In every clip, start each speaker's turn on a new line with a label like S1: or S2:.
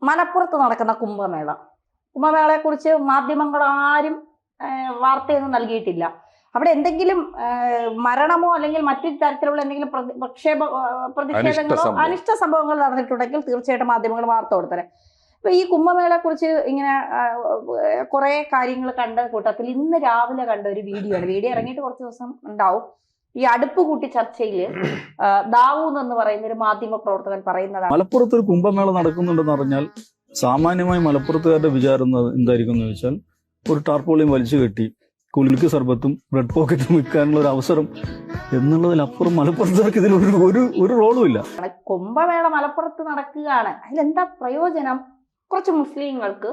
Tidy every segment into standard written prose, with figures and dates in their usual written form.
S1: മലപ്പുറത്ത് നടക്കുന്ന കുംഭമേളയെക്കുറിച്ച് മാധ്യമങ്ങൾ ആരും വാർത്തയൊന്നും നൽകിയിട്ടില്ല. അവിടെ എന്തെങ്കിലും മരണമോ അല്ലെങ്കിൽ മറ്റു തരത്തിലുള്ള എന്തെങ്കിലും പ്രതിഷേധങ്ങളോ അനിഷ്ട സംഭവങ്ങൾ നടന്നിട്ടുണ്ടെങ്കിൽ തീർച്ചയായിട്ടും മാധ്യമങ്ങൾ വാർത്ത കൊടുത്തരെ. ഇപ്പൊ ഈ കുംഭമേളയെക്കുറിച്ച് ഇങ്ങനെ കുറെ കാര്യങ്ങൾ കണ്ട കൂട്ടത്തിൽ ഇന്ന് രാവിലെ കണ്ട ഒരു വീഡിയോ ഇറങ്ങിയിട്ട് കുറച്ച് ദിവസം ഉണ്ടാവും. ഈ അടുപ്പ് കൂട്ടി ചർച്ചയിൽ ദാവൂദ് എന്ന് പറയുന്ന ഒരു മാധ്യമ പ്രവർത്തകൻ പറയുന്നതാണ്,
S2: മലപ്പുറത്ത് ഒരു കുംഭമേള നടക്കുന്നുണ്ടെന്ന് പറഞ്ഞാൽ സാമാന്യമായി മലപ്പുറത്തുകാരുടെ വിചാരം എന്തായിരിക്കും എന്ന് വെച്ചാൽ ഒരു ടാർപോളിയും വലിച്ചു കെട്ടി കുലുക്ക് സർബത്തും ബ്രെഡ് പോക്കറ്റും വിൽക്കാനുള്ള ഒരു അവസരം എന്നുള്ളതിലപ്പുറം മലപ്പുറത്തുകാർക്ക് ഇതിൽ ഒരു റോളും ഇല്ല.
S1: കുംഭമേള മലപ്പുറത്ത് നടക്കുകയാണ്, അതിലെന്താ പ്രയോജനം? കുറച്ച് മുസ്ലിങ്ങൾക്ക്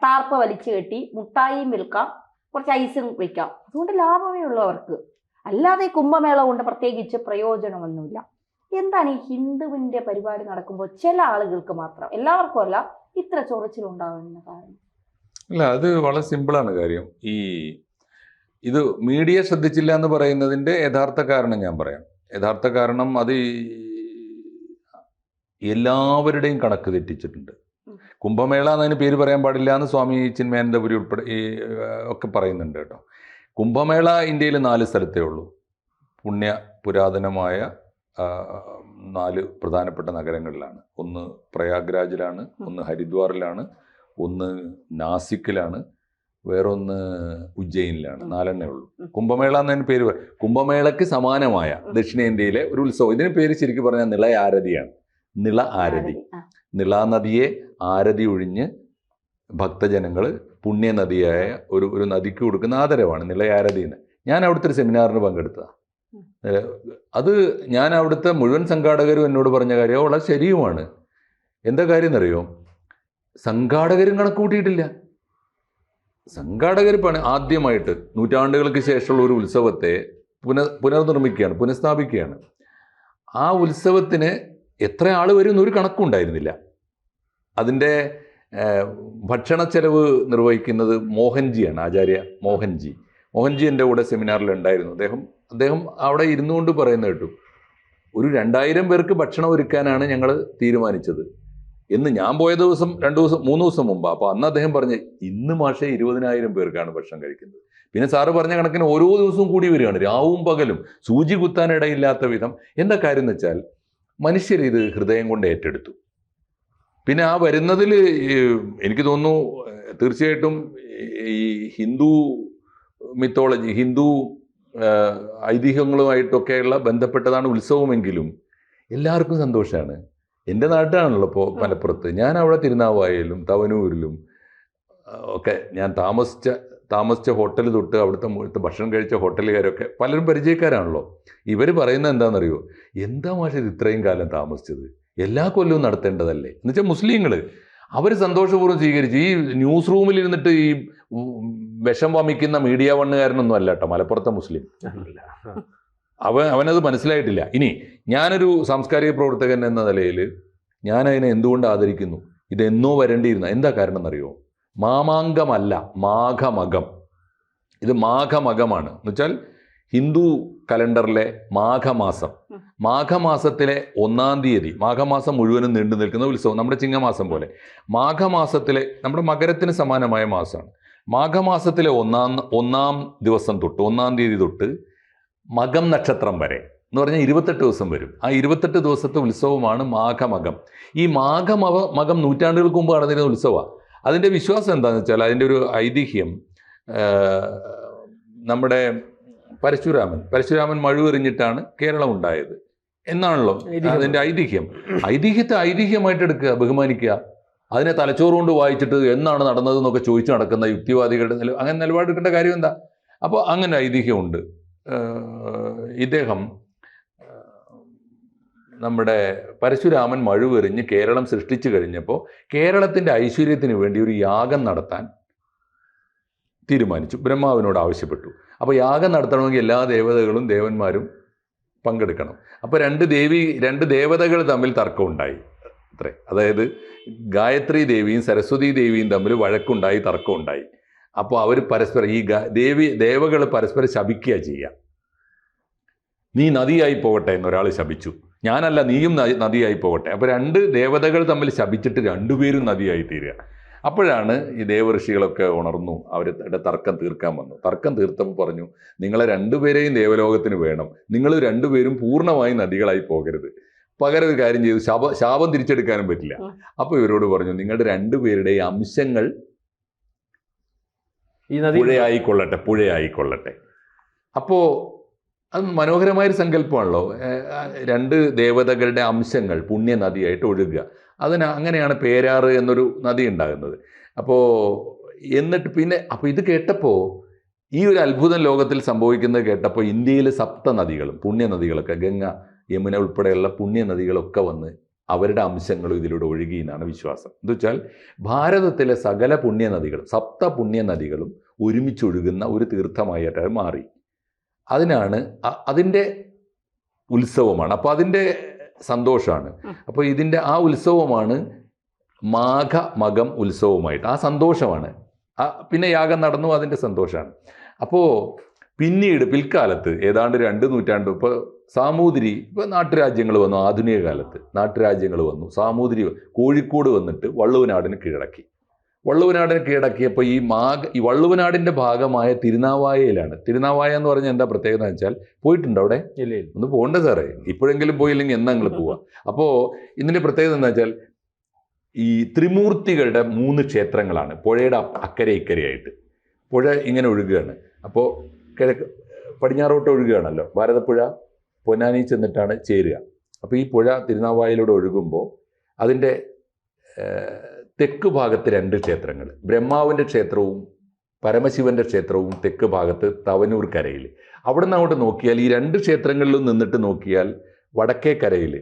S1: ടാർപ്പ് വലിച്ചു കെട്ടി മുട്ടായിയും വിൽക്കാം, കുറച്ച് ഐസും വിൽക്കാം, അതുകൊണ്ട് ലാഭമേ ഉള്ളൂ അവർക്ക്. അല്ലാതെ കുംഭമേള കൊണ്ട് പ്രത്യേകിച്ച് പ്രയോജനമൊന്നുമില്ല. എന്താണ് ഈ ഹിന്ദുവിന്റെ പരിപാടി നടക്കുമ്പോൾ ചില ആളുകൾക്ക് മാത്രം, എല്ലാവർക്കും അല്ല, ഇത്ര ചൊറിച്ചിലുണ്ടാകുന്ന കാരണം?
S3: അല്ല, അത് വളരെ സിമ്പിളാണ് കാര്യം. ഇത് മീഡിയ ശ്രദ്ധിച്ചില്ല എന്ന് പറയുന്നതിൻ്റെ യഥാർത്ഥ കാരണം ഞാൻ പറയാം. യഥാർത്ഥ കാരണം അത് എല്ലാവരുടെയും കണക്ക് തെറ്റിച്ചിട്ടുണ്ട്. കുംഭമേള എന്നതിന് പേര് പറയാൻ പാടില്ല എന്ന് സ്വാമി ചിന്മയാനന്ദപുരി ഉൾപ്പെടെ ഒക്കെ പറയുന്നുണ്ട് കേട്ടോ. കുംഭമേള ഇന്ത്യയിൽ 4 സ്ഥലത്തേ ഉള്ളൂ. പുരാതനമായ 4 പ്രധാനപ്പെട്ട നഗരങ്ങളിലാണ്. ഒന്ന് പ്രയാഗ്രാജിലാണ്, ഒന്ന് ഹരിദ്വാറിലാണ്, ഒന്ന് നാസിക്കിലാണ്, വേറൊന്ന് ഉജ്ജയിനിലാണ്. 4 ഉള്ളൂ. കുംഭമേള എന്നതിന് പേര് കുംഭമേളയ്ക്ക് സമാനമായ ദക്ഷിണേന്ത്യയിലെ ഒരു ഉത്സവം. ഇതിന് പേര് ശരിക്കും പറഞ്ഞാൽ നിള ആരതിയാണ്. നിള ആരതി, നിളാ നദിയെ ആരതി ഒഴിഞ്ഞ് ഭക്തജനങ്ങൾ പുണ്യനദിയായ ഒരു നദിക്ക് കൊടുക്കുന്ന ആദരവാണ് നിള ആരതി എന്ന്. ഞാൻ അവിടുത്തെ ഒരു സെമിനാറിന് പങ്കെടുത്തതാണ്. അത് ഞാൻ അവിടുത്തെ മുഴുവൻ സംഘാടകരും എന്നോട് പറഞ്ഞ കാര്യം വളരെ ശരിയുമാണ്. എന്താ കാര്യം എന്നറിയോ? സംഘാടകരും കണക്ക് കൂട്ടിയിട്ടില്ല. സംഘാടകർ ആദ്യമായിട്ട് നൂറ്റാണ്ടുകൾക്ക് ശേഷമുള്ള ഒരു ഉത്സവത്തെ പുനർനിർമ്മിക്കുകയാണ്, പുനഃസ്ഥാപിക്കുകയാണ്. ആ ഉത്സവത്തിന് എത്ര ആൾ വരും എന്നൊരു കണക്കുണ്ടായിരുന്നില്ല. അതിൻ്റെ ഭക്ഷണ ചെലവ് നിർവഹിക്കുന്നത് മോഹൻജിയാണ്, ആചാര്യ മോഹൻജി. മോഹൻജി എൻ്റെ കൂടെ സെമിനാറിൽ ഉണ്ടായിരുന്നു. അദ്ദേഹം അവിടെ ഇരുന്നുകൊണ്ട് പറയുന്നത് കേട്ടു, ഒരു 2000 പേർക്ക് ഭക്ഷണം ഒരുക്കാനാണ് ഞങ്ങൾ തീരുമാനിച്ചത് എന്ന്. ഞാൻ പോയ ദിവസം 3 ദിവസം മുമ്പ്. അപ്പോൾ അന്ന് അദ്ദേഹം പറഞ്ഞ്, ഇന്ന് മാഷേ 20,000 പേർക്കാണ് ഭക്ഷണം കഴിക്കുന്നത്. പിന്നെ സാറ് പറഞ്ഞ കണക്കിന് ഓരോ ദിവസവും കൂടി വരികയാണ്, രാവും പകലും, സൂചി കുത്താനിടയില്ലാത്ത വിധം. എന്താ കാര്യം എന്ന് വെച്ചാൽ മനുഷ്യർ ഇത് ഹൃദയം കൊണ്ട് ഏറ്റെടുത്തു. പിന്നെ ആ വരുന്നതിൽ എനിക്ക് തോന്നുന്നു തീർച്ചയായിട്ടും ഈ ഹിന്ദു മിത്തോളജി, ഹിന്ദു ഐതിഹ്യങ്ങളുമായിട്ടൊക്കെയുള്ള ബന്ധപ്പെട്ടതാണ് ഉത്സവമെങ്കിലും എല്ലാവർക്കും സന്തോഷമാണ്. എൻ്റെ നാട്ടിലാണല്ലോ ഇപ്പോൾ മലപ്പുറത്ത്. ഞാൻ അവിടെ തിരുനാവായയിലും തവനൂരിലും ഒക്കെ ഞാൻ താമസിച്ച ഹോട്ടൽ തൊട്ട് അവിടുത്തെ ഭക്ഷണം കഴിച്ച ഹോട്ടലുകാരൊക്കെ പലരും പരിചയക്കാരാണല്ലോ. ഇവർ പറയുന്നത് എന്താണെന്നറിയോ? എന്താ മാഷെ ഇത്രയും കാലം താമസിച്ചത്, എല്ലാ കൊല്ലവും നടത്തേണ്ടതല്ലേ എന്ന് വെച്ചാൽ മുസ്ലിങ്ങൾ അവർ സന്തോഷപൂർവ്വം സ്വീകരിച്ചു. ഈ ന്യൂസ് റൂമിൽ ഇരുന്നിട്ട് ഈ വിഷം വമിക്കുന്ന മീഡിയ വണ്ണുകാരനൊന്നും അല്ല കേട്ടോ മലപ്പുറത്തെ മുസ്ലിം. അവനത് മനസ്സിലായിട്ടില്ല. ഇനി ഞാനൊരു സാംസ്കാരിക പ്രവർത്തകൻ എന്ന നിലയിൽ ഞാനതിനെ എന്തുകൊണ്ട് ആദരിക്കുന്നു? ഇതെന്നോ വരേണ്ടിയിരുന്ന. എന്താ കാരണം എന്നറിയോ? മാമാങ്കമല്ല, മാഘമകം. ഇത് മാഘമകമാണ് എന്ന് വെച്ചാൽ ഹിന്ദു കലണ്ടറിലെ മാഘമാസം, മാഘമാസത്തിലെ 1-ാം തീയതി, മാഘമാസം മുഴുവനും നീണ്ടു നിൽക്കുന്ന ഉത്സവം, നമ്മുടെ ചിങ്ങമാസം പോലെ. മാഘമാസത്തിലെ നമ്മുടെ മകരത്തിന് സമാനമായ മാസമാണ്. മാഘമാസത്തിലെ 1-ാം ദിവസം തൊട്ട്, 1-ാം തീയതി തൊട്ട് മകം നക്ഷത്രം വരെ എന്ന് പറഞ്ഞാൽ 28 ദിവസം വരും. ആ 28 ദിവസത്തെ ഉത്സവമാണ് മാഘമകം. ഈ മാഘമകം നൂറ്റാണ്ടുകൾക്ക് മുമ്പ് നടന്നിരുന്ന ഉത്സവമാണ്. അതിൻ്റെ വിശ്വാസം എന്താണെന്ന് വെച്ചാൽ, അതിൻ്റെ ഒരു ഐതിഹ്യം, നമ്മുടെ പരശുരാമൻ മഴുവെറിഞ്ഞിട്ടാണ് കേരളം ഉണ്ടായത് എന്നാണല്ലോ അതിൻ്റെ ഐതിഹ്യം. ഐതിഹ്യത്തെ ഐതിഹ്യമായിട്ട് എടുക്കുക, ബഹുമാനിക്കുക. അതിനെ തലച്ചോറ് കൊണ്ട് വായിച്ചിട്ട് എന്നാണ് നടന്നതെന്നൊക്കെ ചോദിച്ചു നടക്കുന്ന യുക്തിവാദികളുടെ അങ്ങനെ നിലപാടെടുക്കേണ്ട കാര്യം എന്താ? അപ്പോൾ അങ്ങനെ ഐതിഹ്യമുണ്ട്. ഇദ്ദേഹം നമ്മുടെ പരശുരാമൻ മഴുവെറിഞ്ഞ് കേരളം സൃഷ്ടിച്ചു കഴിഞ്ഞപ്പോൾ കേരളത്തിൻ്റെ ഐശ്വര്യത്തിന് വേണ്ടി ഒരു യാഗം നടത്താൻ തീരുമാനിച്ചു. ബ്രഹ്മാവിനോട് ആവശ്യപ്പെട്ടു. അപ്പോൾ യാഗം നടത്തണമെങ്കിൽ എല്ലാ ദേവതകളും ദേവന്മാരും പങ്കെടുക്കണം. അപ്പോൾ രണ്ട് ദേവതകൾ തമ്മിൽ തർക്കമുണ്ടായി അത്രേ. അതായത് ഗായത്രി ദേവിയും സരസ്വതി ദേവിയും തമ്മിൽ വഴക്കുണ്ടായി, തർക്കമുണ്ടായി. അപ്പോൾ അവർ പരസ്പരം ഈ ദേവകൾ പരസ്പരം ശപിക്കുക ചെയ്യുക. നീ നദിയായി പോകട്ടെ എന്നൊരാൾ ശപിച്ചു, ഞാനല്ല, നീയും നദിയായി പോകട്ടെ. അപ്പോൾ 2 ദേവതകൾ തമ്മിൽ ശപിച്ചിട്ട് 2 പേരും നദിയായി തീരുക. അപ്പോഴാണ് ഈ ദേവഋഷികളൊക്കെ ഉണർന്നു, അവരുടെ തർക്കം തീർക്കാൻ വന്നു. തർക്കം തീർത്തപ്പോൾ പറഞ്ഞു, നിങ്ങളെ 2 പേരെയും ദേവലോകത്തിന് വേണം, നിങ്ങൾ 2 പേരും പൂർണ്ണമായി നദികളായി പോകരുത്. പകരം ഒരു കാര്യം ചെയ്തു, ശാപം തിരിച്ചെടുക്കാനും പറ്റില്ല. അപ്പോൾ ഇവരോട് പറഞ്ഞു, നിങ്ങളുടെ 2 പേരുടെയും അംശങ്ങൾ
S4: ഈ നദി
S3: പുഴയായിക്കൊള്ളട്ടെ. അപ്പോൾ അത് മനോഹരമായൊരു സങ്കല്പമാണല്ലോ. 2 ദേവതകളുടെ അംശങ്ങൾ പുണ്യനദിയായിട്ട് ഒഴുകുക. അങ്ങനെയാണ് പേരാറ് എന്നൊരു നദി ഉണ്ടാകുന്നത്. എന്നിട്ട് പിന്നെ ഇത് കേട്ടപ്പോൾ, ഈ ഒരു അത്ഭുതം ലോകത്തിൽ സംഭവിക്കുന്നത് കേട്ടപ്പോൾ ഇന്ത്യയിലെ 7 നദികളും പുണ്യനദികളൊക്കെ, ഗംഗ, യമുന ഉൾപ്പെടെയുള്ള പുണ്യനദികളൊക്കെ വന്ന് അവരുടെ അംശങ്ങളും ഇതിലൂടെ ഒഴുകി എന്നാണ് വിശ്വാസം. എന്ന് വെച്ചാൽ ഭാരതത്തിലെ സകല പുണ്യനദികളും 7 പുണ്യനദികളും ഒരുമിച്ചൊഴുകുന്ന ഒരു തീർത്ഥമായിട്ട് മാറി. അതിൻ്റെ ഉത്സവമാണ്. അപ്പോൾ അതിൻ്റെ സന്തോഷമാണ്. അപ്പോൾ ഇതിൻ്റെ ആ ഉത്സവമാണ് മാഘമകം ഉത്സവമായിട്ട്, ആ സന്തോഷമാണ്. പിന്നെ യാഗം നടന്നു, അതിൻ്റെ സന്തോഷമാണ്. അപ്പോൾ പിന്നീട് പിൽക്കാലത്ത് ഏതാണ്ട് 2 നൂറ്റാണ്ട് ഇപ്പോൾ സാമൂതിരി, ഇപ്പോൾ നാട്ടുരാജ്യങ്ങൾ വന്നു, ആധുനിക കാലത്ത് നാട്ടുരാജ്യങ്ങൾ വന്നു. സാമൂതിരി കോഴിക്കോട് വന്നിട്ട് വള്ളുവനാടിന് കീഴടക്കിയപ്പോൾ ഈ വള്ളുവനാടിൻ്റെ ഭാഗമായ തിരുനാവായയിലാണ്. തിരുനാവായ എന്ന് പറഞ്ഞാൽ എന്താ പ്രത്യേകത എന്ന് വെച്ചാൽ, പോയിട്ടുണ്ടോ അവിടെ? ഒന്ന് പോകണ്ട സാറേ, ഇപ്പോഴെങ്കിലും പോയില്ലെങ്കിൽ എന്നാ നിങ്ങൾ പോവുക. അപ്പോൾ ഇതിൻ്റെ പ്രത്യേകത എന്താ വെച്ചാൽ, ഈ ത്രിമൂർത്തികളുടെ 3 ക്ഷേത്രങ്ങളാണ് പുഴയുടെ അക്കരെ ഇക്കരയായിട്ട്. പുഴ ഇങ്ങനെ ഒഴുകുകയാണ്. അപ്പോൾ പടിഞ്ഞാറോട്ട് ഒഴുകുകയാണല്ലോ, ഭാരതപ്പുഴ പൊന്നാനി ചെന്നിട്ടാണ് ചേരുക. അപ്പോൾ ഈ പുഴ തിരുനാവായയിലൂടെ ഒഴുകുമ്പോൾ അതിൻ്റെ തെക്ക് ഭാഗത്ത് 2 ക്ഷേത്രങ്ങൾ, ബ്രഹ്മാവിൻ്റെ ക്ഷേത്രവും പരമശിവൻ്റെ ക്ഷേത്രവും തെക്ക് ഭാഗത്ത് തവനൂർ കരയിൽ. അവിടെ നിന്ന് അങ്ങോട്ട് നോക്കിയാൽ ഈ 2 ക്ഷേത്രങ്ങളിലും നിന്നിട്ട് നോക്കിയാൽ വടക്കേ കരയിൽ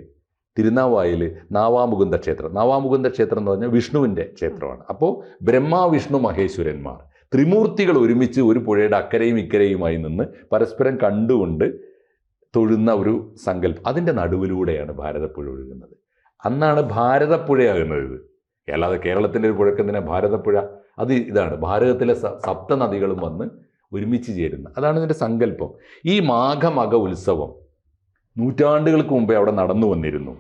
S3: തിരുനാവായയിൽ നാവാമുകുന്ദ ക്ഷേത്രം എന്ന് പറഞ്ഞാൽ വിഷ്ണുവിൻ്റെ ക്ഷേത്രമാണ്. അപ്പോൾ ബ്രഹ്മ വിഷ്ണു മഹേശ്വരന്മാർ ത്രിമൂർത്തികൾ ഒരുമിച്ച് ഒരു പുഴയുടെ അക്കരയും ഇക്കരയുമായി നിന്ന് പരസ്പരം കണ്ടുകൊണ്ട് തൊഴുന്ന ഒരു സങ്കല്പം. അതിൻ്റെ നടുവിലൂടെയാണ് ഭാരതപ്പുഴ ഒഴുകുന്നത്. അന്നാണ് ഭാരതപ്പുഴയാകുന്നത് ഇത്. അല്ലാതെ കേരളത്തിൻ്റെ ഒരു പുഴക്കെന്തിനാ ഭാരതപ്പുഴ? ഇതാണ് ഭാരതത്തിലെ 7 നദികളും വന്ന് ഒരുമിച്ച് ചേരുന്ന, അതാണ് ഇതിൻ്റെ സങ്കല്പം. ഈ മാഘമക ഉത്സവം നൂറ്റാണ്ടുകൾക്ക് മുമ്പേ അവിടെ നടന്നു വന്നിരുന്നു.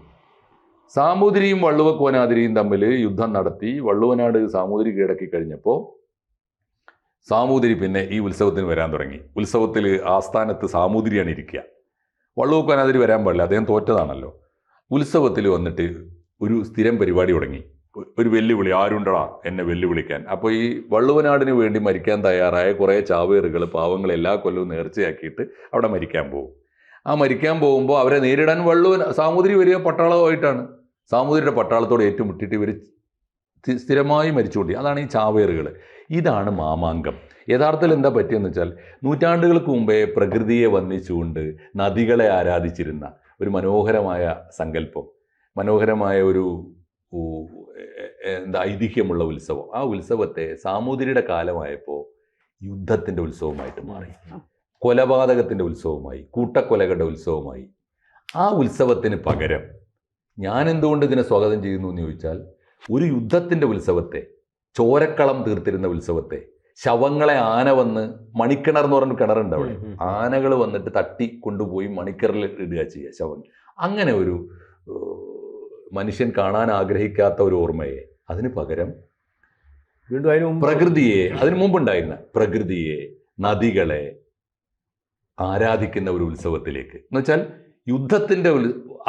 S3: സാമൂതിരിയും വള്ളുവക്കോനാതിരിയും തമ്മിൽ യുദ്ധം നടത്തി വള്ളുവനാട് സാമൂതിരി കീഴടക്കി കഴിഞ്ഞപ്പോൾ സാമൂതിരി പിന്നെ ഈ ഉത്സവത്തിന് വരാൻ തുടങ്ങി. ഉത്സവത്തിൽ ആസ്ഥാനത്ത് സാമൂതിരിയാണ് ഇരിക്കുക. വള്ളുവക്കോനാതിരി വരാൻ പാടില്ല, അദ്ദേഹം തോറ്റതാണല്ലോ. ഉത്സവത്തിൽ വന്നിട്ട് ഒരു സ്ഥിരം പരിപാടി തുടങ്ങി, ഒരു വെല്ലുവിളി. ആരുണ്ടടാ എന്നെ വെല്ലുവിളിക്കാൻ? അപ്പോൾ ഈ വള്ളുവനാടിന് വേണ്ടി മരിക്കാൻ തയ്യാറായ കുറേ ചാവേറുകൾ, പാവങ്ങൾ എല്ലാ കൊല്ലവും നേർച്ചയാക്കിയിട്ട് അവിടെ മരിക്കാൻ പോകും. ആ മരിക്കാൻ പോകുമ്പോൾ അവരെ നേരിടാൻ സാമൂതിരി വരിക പട്ടാളമായിട്ടാണ്. സാമൂതിരിയുടെ പട്ടാളത്തോട് ഏറ്റുമുട്ടിയിട്ട് ഇവർ സ്ഥിരമായി മരിച്ചുകൊണ്ടി. അതാണ് ഈ ചാവേറുകൾ. ഇതാണ് മാമാങ്കം. യഥാർത്ഥത്തിൽ എന്താ പറ്റിയെന്ന് വെച്ചാൽ, നൂറ്റാണ്ടുകൾക്ക് മുമ്പേ പ്രകൃതിയെ വന്ദിച്ചുകൊണ്ട് നദികളെ ആരാധിച്ചിരുന്ന ഒരു മനോഹരമായ സങ്കല്പം, മനോഹരമായ ഒരു ഐതിഹ്യമുള്ള ഉത്സവം. ആ ഉത്സവത്തെ സാമൂതിരിയുടെ കാലമായപ്പോൾ യുദ്ധത്തിൻ്റെ ഉത്സവമായിട്ട് മാറി, കൊലപാതകത്തിൻ്റെ ഉത്സവമായി, കൂട്ടക്കൊലകളുടെ ഉത്സവമായി. ആ ഉത്സവത്തിന് പകരം ഞാൻ എന്തുകൊണ്ട് ഇതിനെ സ്വാഗതം ചെയ്യുന്നു എന്ന് ചോദിച്ചാൽ, ഒരു യുദ്ധത്തിൻ്റെ ഉത്സവത്തെ, ചോരക്കളം തീർത്തിരുന്ന ഉത്സവത്തെ, ശവങ്ങളെ ആന വന്ന് മണിക്കിണർ എന്ന് പറഞ്ഞ കിണറുണ്ട് അവിടെ, ആനകൾ വന്നിട്ട് തട്ടി കൊണ്ടുപോയി മണിക്കിണറിൽ ഇടുക ചെയ്യുക ശവങ്ങൾ. അങ്ങനെ ഒരു മനുഷ്യൻ കാണാൻ ആഗ്രഹിക്കാത്ത ഒരു ഓർമ്മയെ, അതിന് പകരം
S4: വീണ്ടും
S3: പ്രകൃതിയെ, അതിനു മുമ്പുണ്ടായിരുന്ന പ്രകൃതിയെ, നദികളെ ആരാധിക്കുന്ന ഒരു ഉത്സവത്തിലേക്ക്, എന്നുവെച്ചാൽ യുദ്ധത്തിൻ്റെ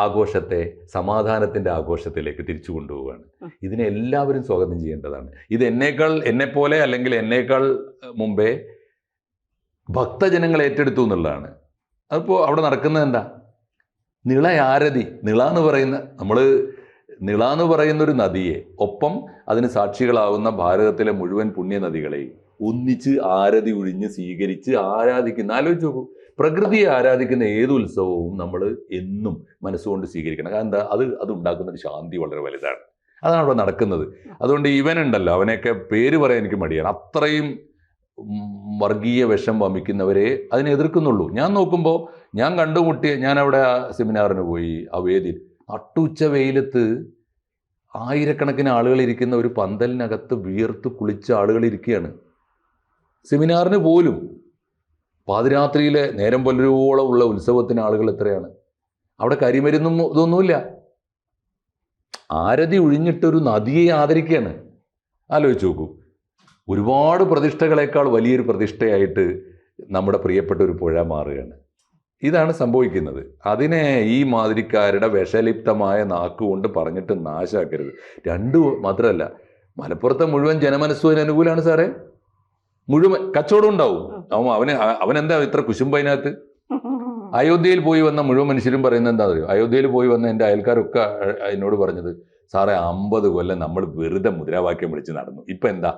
S3: ആഘോഷത്തെ സമാധാനത്തിൻ്റെ ആഘോഷത്തിലേക്ക് തിരിച്ചു കൊണ്ടുപോവുകയാണ്. ഇതിനെ എല്ലാവരും സ്വാഗതം ചെയ്യേണ്ടതാണ്. ഇത് എന്നെപ്പോലെ അല്ലെങ്കിൽ എന്നേക്കാൾ മുമ്പേ ഭക്തജനങ്ങൾ ഏറ്റെടുത്തു എന്നുള്ളതാണ്. അതിപ്പോൾ അവിടെ നടക്കുന്നത് എന്താ? നിളയാരതി, നിള എന്ന് പറയുന്ന ഒരു നദിയെ, ഒപ്പം അതിന് സാക്ഷികളാവുന്ന ഭാരതത്തിലെ മുഴുവൻ പുണ്യനദികളെയും ഒന്നിച്ച് ആരതി ഒഴിഞ്ഞ് സ്വീകരിച്ച് ആരാധിക്കുന്ന, ആലോചിച്ച് നോക്കൂ, പ്രകൃതിയെ ആരാധിക്കുന്ന ഏത് ഉത്സവവും നമ്മൾ എന്നും മനസ്സുകൊണ്ട് സ്വീകരിക്കണം. കാരണം എന്താ, അത് ഉണ്ടാക്കുന്ന ഒരു ശാന്തി വളരെ വലുതാണ്. അതാണ് അവിടെ നടക്കുന്നത്. അതുകൊണ്ട് ഇവനുണ്ടല്ലോ, അവനെയൊക്കെ പേര് പറയാൻ എനിക്ക് മടിയാണ്. അത്രയും വർഗീയ വിഷം വമിക്കുന്നവരെ അതിനെ എതിർക്കുന്നുള്ളൂ. ഞാൻ നോക്കുമ്പോൾ ഞാൻ ഞാനവിടെ ആ സെമിനാറിന് പോയി, ആ വേദിയിൽ നട്ടുച്ച വെയിലത്ത് ആയിരക്കണക്കിന് ആളുകൾ ഇരിക്കുന്ന ഒരു പന്തലിനകത്ത് വിയർത്ത് കുളിച്ച ആളുകൾ ഇരിക്കുകയാണ്. സെമിനാറിന് പോലും പാതിരാത്രിയിലെ നേരം പുലരുവോളം ഉള്ള ഉത്സവത്തിന് ആളുകൾ എത്രയാണ്? അവിടെ കരിമരുന്നും ഇതൊന്നുമില്ല. ആരതി ഒഴിഞ്ഞിട്ടൊരു നദിയെ ആദരിക്കുകയാണ്. ആലോചിച്ച് നോക്കൂ. ഒരുപാട് പ്രതിഷ്ഠകളെക്കാൾ വലിയൊരു പ്രതിഷ്ഠയായിട്ട് നമ്മുടെ പ്രിയപ്പെട്ട ഒരു പുഴ മാറുകയാണ്. ഇതാണ് സംഭവിക്കുന്നത്. അതിനെ ഈ മാതിരിക്കാരുടെ വിഷലിപ്തമായ നാക്കുകൊണ്ട് പറഞ്ഞിട്ട് നാശാക്കരുത്. രണ്ടു മാത്രമല്ല, മലപ്പുറത്തെ മുഴുവൻ ജനമനസ്സും അതിന് അനുകൂലമാണ് സാറേ. മുഴുവൻ കച്ചവടം ഉണ്ടാവും. അവനെന്താ ഇത്ര കുശുമ്പ് അതിനകത്ത്? അയോധ്യയിൽ പോയി വന്ന മുഴുവൻ മനുഷ്യരും പറയുന്നത് എന്താ അറിയോ? അയോധ്യയിൽ പോയി വന്ന എൻ്റെ അയൽക്കാരൊക്കെ എന്നോട് പറഞ്ഞത്, സാറേ 50 കൊല്ലം നമ്മൾ വെറുതെ മുദ്രാവാക്യം വിളിച്ച് നടന്നു. ഇപ്പൊ എന്താ?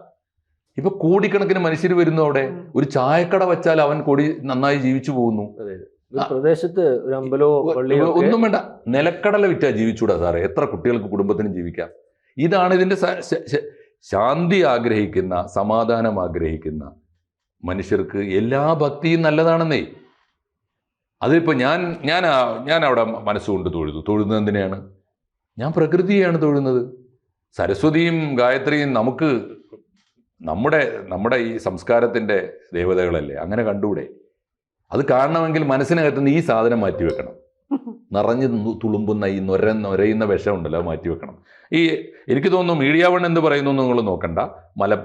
S3: ഇപ്പൊ കോടിക്കണക്കിന് മനുഷ്യർ വരുന്നു. അവിടെ ഒരു ചായക്കട വെച്ചാൽ അവൻ കോടി നന്നായി ജീവിച്ചു പോകുന്നു.
S4: പ്രദേശത്ത് ഒരു അമ്പലോ പള്ളിയോ
S3: ഒന്നും വേണ്ട, നിലക്കടല വിറ്റാ ജീവിച്ചൂടാ സാറേ? എത്ര കുട്ടികൾക്ക് കുടുംബത്തിനും ജീവിക്കാം. ഇതാണ് ഇതിന്റെ ശാന്തി ആഗ്രഹിക്കുന്ന, സമാധാനം ആഗ്രഹിക്കുന്ന മനുഷ്യർക്ക് എല്ലാ ഭക്തിയും നല്ലതാണെന്നേ. അതിപ്പോ ഞാൻ അവിടെ മനസ്സുകൊണ്ട് തൊഴുന്നത് എന്തിനാണ്? ഞാൻ പ്രകൃതിയാണ് തൊഴുന്നത്. സരസ്വതിയും ഗായത്രിയും നമുക്ക് നമ്മുടെ ഈ സംസ്കാരത്തിന്റെ ദേവതകളല്ലേ, അങ്ങനെ കണ്ടൂടെ? അത് കാണണമെങ്കിൽ മനസ്സിനകത്തുനിന്ന് ഈ സാധനം മാറ്റിവെക്കണം. നിറഞ്ഞു തുളുമ്പുന്ന ഈ നൊരയുന്ന വിഷമുണ്ടല്ലോ, അത് മാറ്റിവെക്കണം. എനിക്ക് തോന്നുന്നു മീഡിയ വൺ എന്ത് പറയുന്നു നിങ്ങൾ നോക്കണ്ട.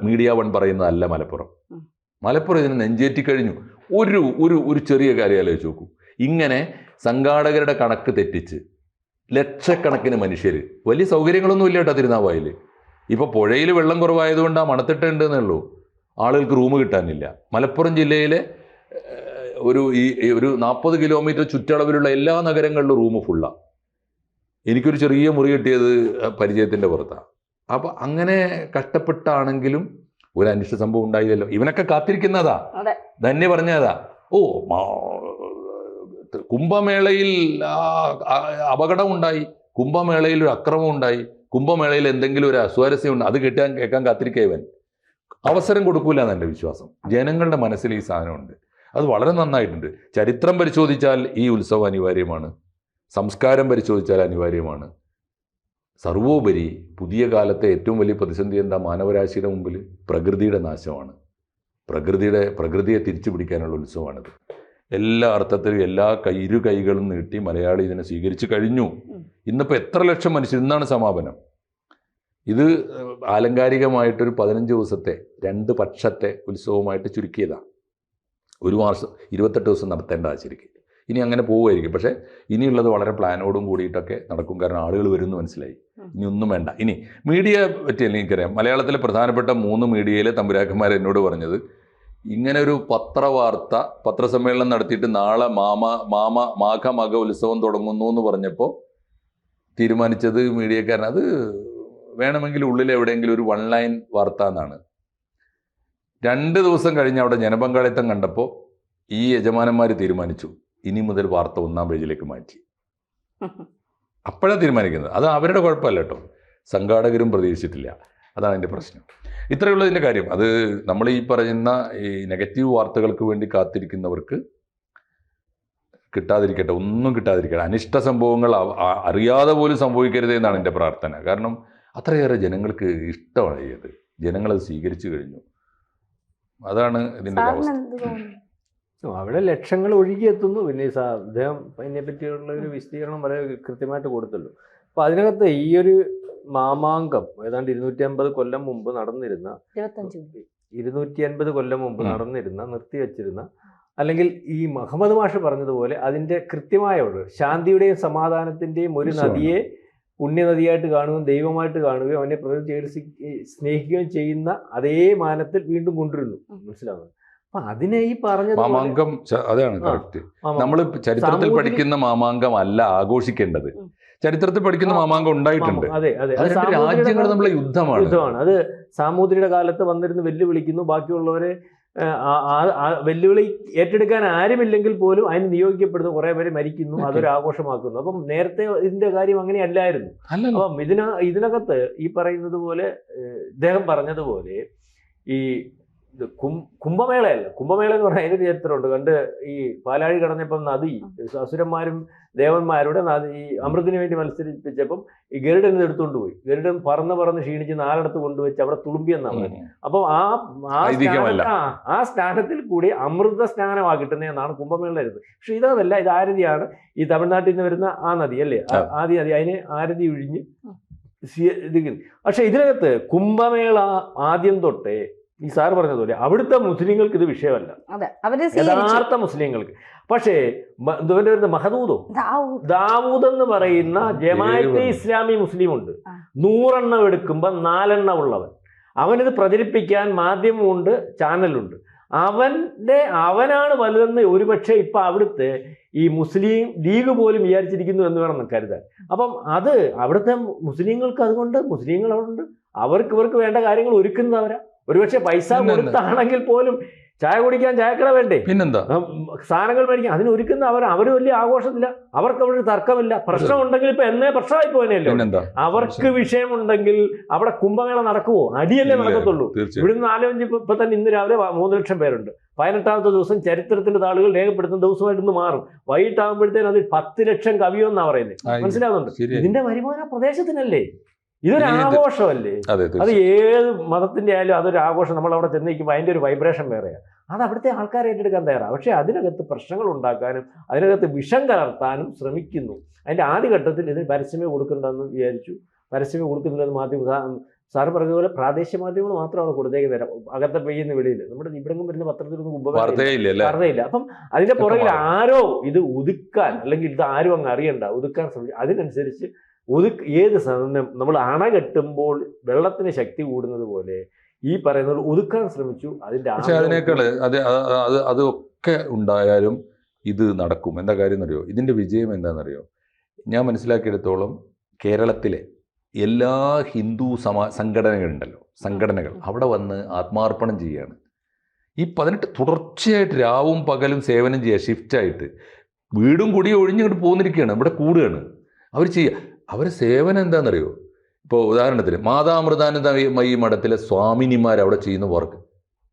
S3: മീഡിയ വൺ പറയുന്നതല്ല മലപ്പുറം. മലപ്പുറം ഇതിന് നെഞ്ചേറ്റി കഴിഞ്ഞു. ഒരു ചെറിയ കാര്യം ആലോചിച്ച് നോക്കൂ. ഇങ്ങനെ സംഘാടകരുടെ കണക്ക് തെറ്റിച്ച് ലക്ഷക്കണക്കിന് മനുഷ്യർ, വലിയ സൗകര്യങ്ങളൊന്നും ഇല്ല കേട്ടോ തിരുനാവായിൽ. ഇപ്പൊ പുഴയിൽ വെള്ളം കുറവായതുകൊണ്ട് ആ മണത്തിട്ടുണ്ട് എന്നുള്ളൂ, ആളുകൾക്ക് റൂം കിട്ടാനില്ല. മലപ്പുറം ജില്ലയിലെ ഒരു 40 കിലോമീറ്റർ ചുറ്റളവിലുള്ള എല്ലാ നഗരങ്ങളിലും റൂം ഫുള്ളാണ്. എനിക്കൊരു ചെറിയ മുറി കിട്ടിയത് പരിചയത്തിൻ്റെ പുറത്താണ്. അപ്പം അങ്ങനെ കഷ്ടപ്പെട്ടാണെങ്കിലും ഒരു അനിഷ്ട സംഭവം ഉണ്ടായില്ലല്ലോ. ഇവനൊക്കെ കാത്തിരിക്കുന്നതാ. ധന്യ പറഞ്ഞതാ, കുംഭമേളയിൽ അപകടം ഉണ്ടായി, കുംഭമേളയിൽ ഒരു അക്രമം ഉണ്ടായി, കുംഭമേളയിൽ എന്തെങ്കിലും ഒരു അസ്വാരസ്യം ഉണ്ട്, അത് കേൾക്കാൻ കാത്തിരിക്കുക. ഇവൻ അവസരം കൊടുക്കൂല എന്ന് എൻ്റെ വിശ്വാസം. ജനങ്ങളുടെ മനസ്സിൽ ഈ സാധനമുണ്ട്. അത് വളരെ നന്നായിട്ടുണ്ട്. ചരിത്രം പരിശോധിച്ചാൽ ഈ ഉത്സവം അനിവാര്യമാണ്. സംസ്കാരം പരിശോധിച്ചാൽ അനിവാര്യമാണ്. സർവോപരി പുതിയ കാലത്തെ ഏറ്റവും വലിയ പ്രതിസന്ധി എന്താ? മാനവരാശിയുടെ മുമ്പിൽ പ്രകൃതിയുടെ നാശമാണ്. പ്രകൃതിയെ തിരിച്ചു പിടിക്കാനുള്ള ഉത്സവമാണിത്. എല്ലാ അർത്ഥത്തിലും ഇരു കൈകളും നീട്ടി മലയാളി ഇതിനെ സ്വീകരിച്ചു കഴിഞ്ഞു. ഇന്നിപ്പോൾ എത്ര ലക്ഷം മനുഷ്യർ, ഇന്നാണ് സമാപനം. ഇത് ആലങ്കാരികമായിട്ടൊരു 15 ദിവസത്തെ 2 പക്ഷത്തെ ഉത്സവമായിട്ട് ചുരുക്കിയതാണ്. ഒരു മാസം 28 ദിവസം നടത്തേണ്ടതാണ് ശരിക്കും. ഇനി അങ്ങനെ പോവുമായിരിക്കും. പക്ഷേ ഇനിയുള്ളത് വളരെ പ്ലാനോടും കൂടിയിട്ടൊക്കെ നടക്കും. കാരണം ആളുകൾ വരുമെന്ന് മനസ്സിലായി. ഇനി ഒന്നും വേണ്ട. ഇനി മീഡിയ പറ്റിയല്ല എനിക്കറിയാം. മലയാളത്തിലെ പ്രധാനപ്പെട്ട 3 മീഡിയയിലെ തമ്പുരാക്കന്മാർ എന്നോട് പറഞ്ഞത്, ഇങ്ങനെ ഒരു പത്രസമ്മേളനം നടത്തിയിട്ട് നാളെ മാഘ ഉത്സവം തുടങ്ങുന്നു എന്ന് പറഞ്ഞപ്പോൾ തീരുമാനിച്ചത് മീഡിയക്കാരൻ, അത് വേണമെങ്കിൽ ഉള്ളിൽ എവിടെയെങ്കിലും ഒരു 1 ലൈൻ വാർത്ത എന്നാണ്. 2 ദിവസം കഴിഞ്ഞ് അവിടെ ജനപങ്കാളിത്തം കണ്ടപ്പോൾ ഈ യജമാനന്മാർ തീരുമാനിച്ചു, ഇനി മുതൽ വാർത്ത 1-ാം പേജിലേക്ക് മാറ്റി. അപ്പോഴാണ് തീരുമാനിക്കുന്നത്. അത് അവരുടെ കുഴപ്പമല്ല കേട്ടോ, സംഘാടകരും പ്രതീക്ഷിച്ചിട്ടില്ല. അതാണ് എൻ്റെ പ്രശ്നം. ഇത്രയുള്ളതിൻ്റെ കാര്യം. അത് നമ്മൾ ഈ പറയുന്ന ഈ നെഗറ്റീവ് വാർത്തകൾക്ക് വേണ്ടി കാത്തിരിക്കുന്നവർക്ക് കിട്ടാതിരിക്കട്ടെ, ഒന്നും കിട്ടാതിരിക്കട്ടെ. അനിഷ്ട സംഭവങ്ങൾ അറിയാതെ പോലും സംഭവിക്കരുത് എന്നാണ് എൻ്റെ പ്രാർത്ഥന. കാരണം അത്രയേറെ ജനങ്ങൾക്ക് ഇഷ്ടമാണ് ഇത്. ജനങ്ങളത് സ്വീകരിച്ചു കഴിഞ്ഞു. അതാണ് ഇതിൻ്റെ അവസ്ഥ.
S4: അവിടെ ലക്ഷങ്ങൾ ഒഴുകിയെത്തുന്നു. പിന്നെ അദ്ദേഹം അതിനെ പറ്റിയുള്ള ഒരു വിശദീകരണം വളരെ കൃത്യമായിട്ട് കൊടുത്തല്ലോ. അപ്പോൾ അതിനകത്ത് ഈ ഒരു മാമാങ്കം ഏതാണ്ട് 250 കൊല്ലം മുമ്പ് നടന്നിരുന്ന 250 കൊല്ലം മുമ്പ് നടന്നിരുന്ന നിർത്തിവെച്ചിരുന്ന, അല്ലെങ്കിൽ ഈ മുഹമ്മദ് മാഷ് പറഞ്ഞതുപോലെ അതിൻ്റെ കൃത്യമായ ശാന്തിയുടെയും സമാധാനത്തിൻ്റെയും ഒരു നദിയെ പുണ്യനദിയായിട്ട് കാണുകയും ദൈവമായിട്ട് കാണുകയും അവനെ പ്രകൃതി സ്നേഹിക്കുകയും ചെയ്യുന്ന അതേ മാനത്തിൽ വീണ്ടും കൊണ്ടുവരുന്നു. മനസ്സിലാവുന്നത്. അപ്പൊ അതിനെ ഈ പറഞ്ഞ
S3: മാമാങ്കം അതാണ് കറക്റ്റ്. നമ്മൾ ചരിത്രത്തിൽ പഠിക്കുന്ന മാമാങ്കം അല്ല ആഘോഷിക്കേണ്ടത്. ചരിത്രത്തിൽ പഠിക്കുന്ന മാമാങ്കം ഉണ്ടായിട്ടുണ്ട്.
S4: അതെ അതെ,
S3: രാജ്യങ്ങൾ നമ്മളെ യുദ്ധമാണ്.
S4: അത് സാമൂതിരിയുടെ കാലത്ത് വന്നിരുന്ന് വെല്ലുവിളിക്കുന്നു. ബാക്കിയുള്ളവരെ വെല്ലുവിളി ഏറ്റെടുക്കാൻ ആരുമില്ലെങ്കിൽ പോലും അതിന് നിയോഗിക്കപ്പെടുന്നു. കുറെ പേര് മരിക്കുന്നു, അതൊരു ആഘോഷമാക്കുന്നു. അപ്പം നേരത്തെ ഇതിന്റെ കാര്യം അങ്ങനെയല്ലായിരുന്നു. അപ്പം ഇതിനകത്ത് ഈ പറയുന്നത് പോലെ ഇദ്ദേഹം പറഞ്ഞതുപോലെ ഈ ഇത് കുംഭമേളയല്ല. കുംഭമേള എന്ന് പറഞ്ഞാൽ അതിനൊരു ചരിത്രമുണ്ട്. കണ്ട് ഈ പാലാഴി കടന്നപ്പം നദി അസുരന്മാരും ദേവന്മാരുടെ ഈ അമൃതിന് വേണ്ടി മത്സരിപ്പിച്ചപ്പം ഈ ഗരുഡൻ ഇത് എടുത്തുകൊണ്ട് പോയി. ഗരുഡൻ പറന്ന് ക്ഷീണിച്ച് 4 ഇടത്ത് കൊണ്ടുവച്ച് അവിടെ തുളുമ്പിയെന്നാണ്. അപ്പം ആ സ്നാനത്തിൽ കൂടി അമൃത സ്നാനമാണ് കിട്ടുന്നതെന്നാണ് കുംഭമേള ഇരുന്നത്. പക്ഷെ ഇതല്ല, ഇത് ആരതിയാണ്. ഈ തമിഴ്നാട്ടിൽ നിന്ന് വരുന്ന ആ നദി അല്ലേ, ആദ്യ നദി, അതിനെ ആരതി ഒഴിഞ്ഞ് പക്ഷെ ഇതിനകത്ത് കുംഭമേള ആദ്യം തൊട്ടേ ഈ സാർ പറഞ്ഞതുപോലെ അവിടുത്തെ മുസ്ലിങ്ങൾക്ക് ഇത് വിഷയമല്ല, യഥാർത്ഥ മുസ്ലിങ്ങൾക്ക്. പക്ഷേ ഇതുവരെ വരുന്ന മഹദൂദോ ദാവൂദ് എന്ന് പറയുന്ന ജമാഅത്തെ ഇസ്ലാമി മുസ്ലിം ഉണ്ട്. 100 എണ്ണം എടുക്കുമ്പോൾ 4 എണ്ണം ഉള്ളവൻ. അവനിത് പ്രചരിപ്പിക്കാൻ മാധ്യമമുണ്ട്, ചാനലുണ്ട്. അവനാണ് വലുതെന്ന് ഒരുപക്ഷെ ഇപ്പൊ അവിടുത്തെ ഈ മുസ്ലിം ലീഗ് പോലും വിചാരിച്ചിരിക്കുന്നു എന്ന് വേണം കരുതാൻ. അപ്പം അത് അവിടുത്തെ മുസ്ലിങ്ങൾക്ക് അതുകൊണ്ട് മുസ്ലിങ്ങൾ അവിടെ ഉണ്ട്, ഇവർക്ക് വേണ്ട കാര്യങ്ങൾ ഒരുക്കുന്നവരാ. ഒരുപക്ഷെ പൈസ കൊടുത്താണെങ്കിൽ പോലും ചായ കുടിക്കാൻ ചായക്കട വേണ്ടേ,
S3: പിന്നെന്താ
S4: സാധനങ്ങൾ മേടിക്കാൻ അതിനൊരുക്കുന്ന അവര് വലിയ ആഘോഷമില്ല. അവർക്ക് അവിടെ ഒരു തർക്കമില്ല. പ്രശ്നമുണ്ടെങ്കിൽ ഇപ്പൊ എന്നേ പ്രശ്നമായി പോയനല്ലോ. അവർക്ക് വിഷയമുണ്ടെങ്കിൽ അവിടെ കുംഭമേള നടക്കുവോ? അടിയല്ലേ നടക്കത്തുള്ളൂ. ഇവിടുന്ന് ആലോചിച്ച് ഇപ്പൊ തന്നെ ഇന്ന് രാവിലെ 3 ലക്ഷം പേരുണ്ട്. 18ാമത്തെ ദിവസം ചരിത്രത്തിന്റെ താളുകൾ രേഖപ്പെടുത്തുന്ന ദിവസമായിട്ട് ഇന്ന് മാറും. വൈകിട്ടാകുമ്പോഴത്തേനും അത് 10 ലക്ഷം കവിയോന്നാ പറയുന്നത്. മനസ്സിലാവുന്നുണ്ട്? ഇതിന്റെ വരുമാനം പ്രദേശത്തിനല്ലേ, ഇതൊരു ആഘോഷമല്ലേ. അത് ഏത് മതത്തിന്റെ ആയാലും അതൊരു ആഘോഷം. നമ്മൾ അവിടെ ചെന്ന് നിൽക്കുമ്പോൾ അതിന്റെ ഒരു വൈബ്രേഷൻ വേറെയാണ്. അത് അവിടുത്തെ ആൾക്കാരെ ഏറ്റെടുക്കാൻ തയ്യാറാണ്. പക്ഷെ അതിനകത്ത് പ്രശ്നങ്ങൾ ഉണ്ടാക്കാനും അതിനകത്ത് വിഷം കലർത്താനും ശ്രമിക്കുന്നു. അതിന്റെ ആദ്യഘട്ടത്തിൽ ഇത് പരസ്യമേ കൊടുക്കണ്ടെന്ന് വിചാരിച്ചു. പരസ്യമേ കൊടുക്കുന്നില്ലെന്ന് സാറ് പറഞ്ഞതുപോലെ പ്രാദേശിക മാധ്യമങ്ങൾ മാത്രമാണ് കൊടുത്തേക്ക് തരാം. അകത്തെ പെയ്യുന്ന വെളിയിൽ നമ്മുടെ ഇവിടെങ്ങും വരുന്ന പത്രത്തിലൊന്നും വാർത്തയില്ല. അപ്പം അതിന്റെ പുറകിൽ ആരോ ഇത് ഒതുക്കാൻ, അല്ലെങ്കിൽ ഇത് ആരും അങ്ങ് അറിയണ്ട, ഒതുക്കാൻ ശ്രമിച്ചു. അതിനനുസരിച്ച് ഏത് സാധനം നമ്മൾ അണ കെട്ടുമ്പോൾ വെള്ളത്തിന് ശക്തി കൂടുന്നത് പോലെ ഈ പറയുന്നത് ഒതുക്കാൻ ശ്രമിച്ചു.
S3: പക്ഷെ അതിനേക്കാൾ അതൊക്കെ ഉണ്ടായാലും ഇത് നടക്കും. എന്താ കാര്യം എന്നറിയോ? ഇതിൻ്റെ വിജയം എന്താണെന്നറിയോ? ഞാൻ മനസ്സിലാക്കിയെടുത്തോളം കേരളത്തിലെ എല്ലാ ഹിന്ദു സംഘടനകൾ അവിടെ വന്ന് ആത്മാർപ്പണം ചെയ്യുകയാണ്. ഈ 18 തുടർച്ചയായിട്ട് രാവും പകലും സേവനം ചെയ്യുക, ഷിഫ്റ്റായിട്ട് വീടും കൂടി ഒഴിഞ്ഞിങ്ങോട്ട് പോന്നിരിക്കുകയാണ്. ഇവിടെ കൂടുകയാണ് അവർ ചെയ്യുക. അവർ സേവനം എന്താണെന്നറിയോ? ഇപ്പോൾ ഉദാഹരണത്തിന് മാതാമൃതാനന്ദമയി മഠത്തിലെ സ്വാമിനിമാർ അവിടെ ചെയ്യുന്ന വർക്ക്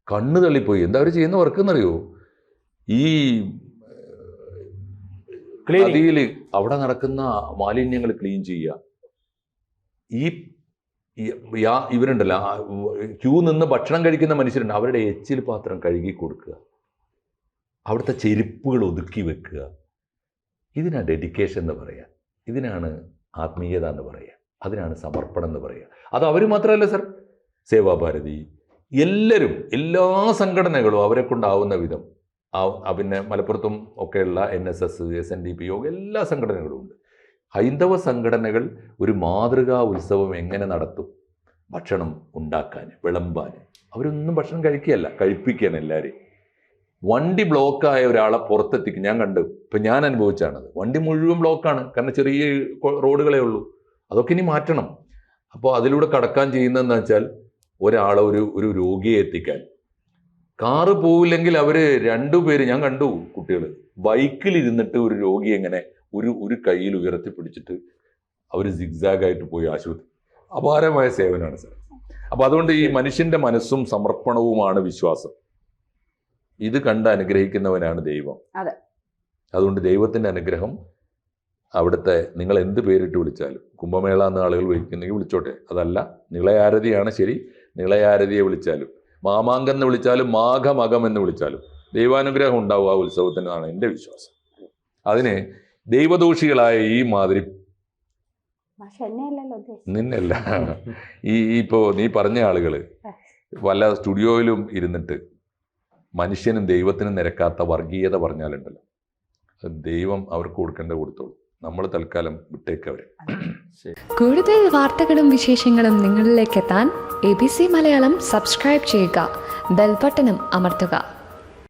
S3: കണ്ണ് തള്ളിപ്പോയി. എന്താ അവർ ചെയ്യുന്ന വർക്ക് എന്നറിയോ? ഈ നദിയിൽ അവിടെ നടക്കുന്ന മാലിന്യങ്ങൾ ക്ലീൻ ചെയ്യുക. ഇവരുണ്ടല്ലോ ക്യൂ നിന്ന് ഭക്ഷണം കഴിക്കുന്ന മനുഷ്യരുണ്ട്, അവരുടെ എച്ചിൽ പാത്രം കഴുകി കൊടുക്കുക, അവിടുത്തെ ചെരുപ്പുകൾ ഒതുക്കി വെക്കുക. ഇതിനാണ് ഡെഡിക്കേഷൻ എന്ന് പറയുക, ഇതിനാണ് ആത്മീയത എന്ന് പറയുക, അതിനാണ് സമർപ്പണം എന്ന് പറയുക. അത് അവർ മാത്രമല്ല സർ, സേവാഭാരതി, എല്ലാവരും, എല്ലാ സംഘടനകളും അവരെ കൊണ്ടാവുന്ന വിധം. പിന്നെ മലപ്പുറത്തും ഒക്കെയുള്ള NSS, SNDP എല്ലാ സംഘടനകളും ഉണ്ട്. ഹൈന്ദവ സംഘടനകൾ ഒരു മാതൃകാ ഉത്സവം എങ്ങനെ നടത്തും? ഭക്ഷണം ഉണ്ടാക്കാൻ, വിളമ്പാൻ. അവരൊന്നും ഭക്ഷണം കഴിക്കുകയല്ല, കഴിപ്പിക്കുകയാണ് എല്ലാവരെയും. വണ്ടി ബ്ലോക്കായ ഒരാളെ പുറത്തെത്തിക്കും. ഞാൻ കണ്ടു, ഇപ്പം ഞാൻ അനുഭവിച്ചാണത്. വണ്ടി മുഴുവൻ ബ്ലോക്കാണ്, കാരണം ചെറിയ റോഡുകളേ ഉള്ളൂ. അതൊക്കെ ഇനി മാറ്റണം. അപ്പോൾ അതിലൂടെ കടക്കാൻ ചെയ്യുന്നതെന്ന് വെച്ചാൽ ഒരാളെ ഒരു രോഗിയെ എത്തിക്കാൻ കാറ് പോവില്ലെങ്കിൽ അവർ 2 പേര്, ഞാൻ കണ്ടു കുട്ടികൾ ബൈക്കിലിരുന്നിട്ട് ഒരു രോഗി എങ്ങനെ ഒരു കയ്യിൽ ഉയർത്തിപ്പിടിച്ചിട്ട് അവർ സിഗ്സാഗായിട്ട് പോയി ആശുപത്രി. അപാരമായ സേവനമാണ് സാർ. അപ്പോൾ അതുകൊണ്ട് ഈ മനുഷ്യൻ്റെ മനസ്സും സമർപ്പണവുമാണ് വിശ്വാസം. ഇത് കണ്ട് അനുഗ്രഹിക്കുന്നവനാണ് ദൈവം. അതുകൊണ്ട് ദൈവത്തിൻ്റെ അനുഗ്രഹം അവിടുത്തെ നിങ്ങൾ എന്ത് പേരിട്ട് വിളിച്ചാലും, കുംഭമേള എന്ന ആളുകൾ വിളിക്കുന്നെങ്കിൽ വിളിച്ചോട്ടെ, അതല്ല നിളയാരതിയാണ് ശരി, നിളയാരതിയെ വിളിച്ചാലും, മാമാങ്കം എന്ന് വിളിച്ചാലും, മാഘമകം എന്ന് വിളിച്ചാലും ദൈവാനുഗ്രഹം ഉണ്ടാവും ആ ഉത്സവത്തിനാണ് എൻ്റെ വിശ്വാസം. അതിന് ദൈവദോഷികളായ ഈ മാതിരി നിന്നല്ല, ഇപ്പോൾ നീ പറഞ്ഞ ആളുകൾ വല്ല സ്റ്റുഡിയോയിലും ഇരുന്നിട്ട് മനുഷ്യനും ദൈവത്തിനും നിരക്കാത്ത വർഗീയത പറഞ്ഞാലുണ്ടല്ലോ, ദൈവം അവർക്ക് കൊടുക്കേണ്ടത് കൊടുത്തോളൂ. നമ്മൾ തൽക്കാലം വിട്ടേക്കവരെ.
S5: കൂടുതൽ വാർത്തകളും വിശേഷങ്ങളും നിങ്ങളിലേക്ക് എത്താൻ ABC മലയാളം സബ്സ്ക്രൈബ് ചെയ്യുക, ബെൽബട്ടനും അമർത്തുക.